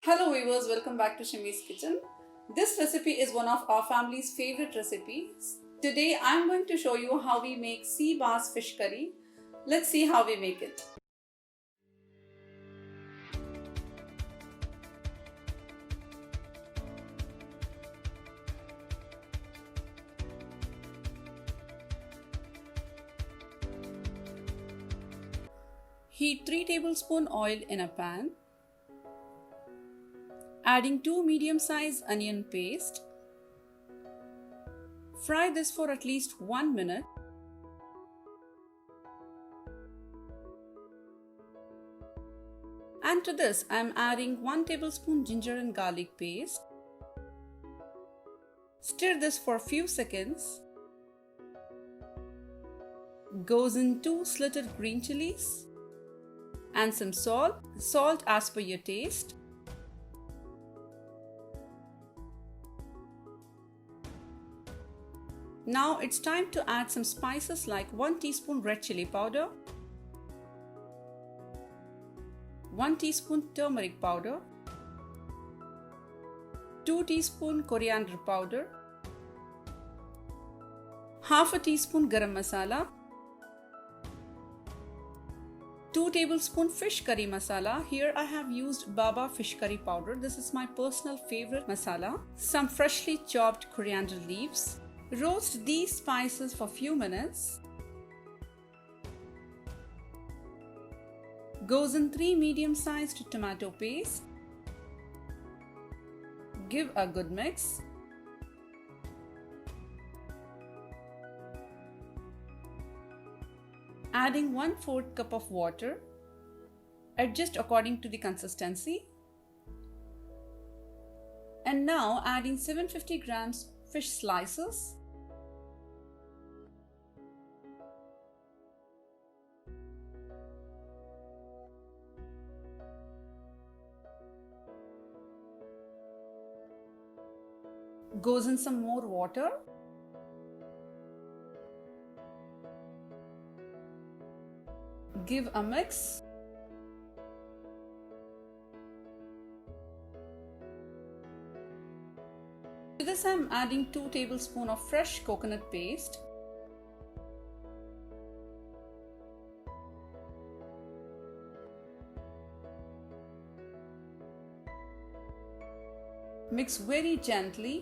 Hello viewers, welcome back to Shimi's Kitchen. This recipe is one of our family's favorite recipes. Today I'm going to show you how we make sea bass fish curry. Let's see how we make it. Heat 3 tablespoons oil in a pan. Adding 2 medium-sized onion paste. Fry this for at least 1 minute. And to this I am adding 1 tablespoon ginger and garlic paste. Stir this for a few seconds. Goes in 2 slitted green chilies and some salt as per your taste. Now it's time to add some spices like 1 teaspoon red chili powder, 1 teaspoon turmeric powder, 2 teaspoon coriander powder, half a teaspoon garam masala, 2 tablespoon fish curry masala. Here I have used Baba fish curry powder. This is my personal favorite masala. Some freshly chopped coriander leaves. Roast these spices for a few minutes. Goes in 3 medium-sized tomato paste. Give a good mix. Adding 1/4 cup of water. Adjust according to the consistency. And now adding 750 grams fish slices. Goes in some more water. Give a mix. To this I am adding 2 tablespoons of fresh coconut paste. Mix very gently.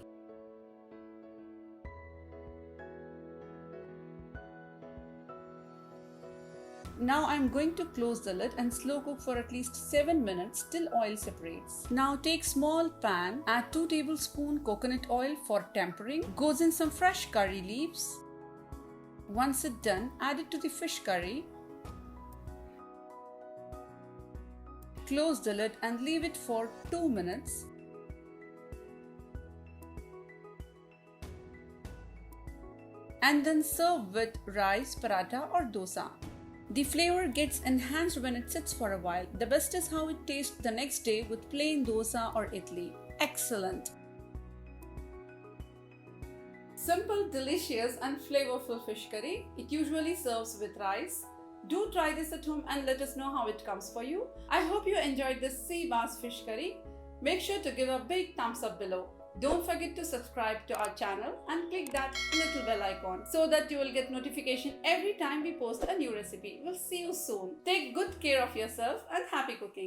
Now I am going to close the lid and slow cook for at least 7 minutes till oil separates. Now take small pan, add 2 tablespoons coconut oil for tempering. Goes in some fresh curry leaves. Once it's done, add it to the fish curry. Close the lid and leave it for 2 minutes. And then serve with rice, paratha or dosa. The flavor gets enhanced when it sits for a while. The best is how it tastes the next day with plain dosa or idli. Excellent! Simple, delicious and flavorful fish curry. It usually serves with rice. Do try this at home and let us know how it comes for you. I hope you enjoyed this sea bass fish curry. Make sure to give a big thumbs up below. Don't forget to subscribe to our channel and click that little bell icon so that you will get notification every time we post a new recipe. We'll see you soon. Take good care of yourself and happy cooking.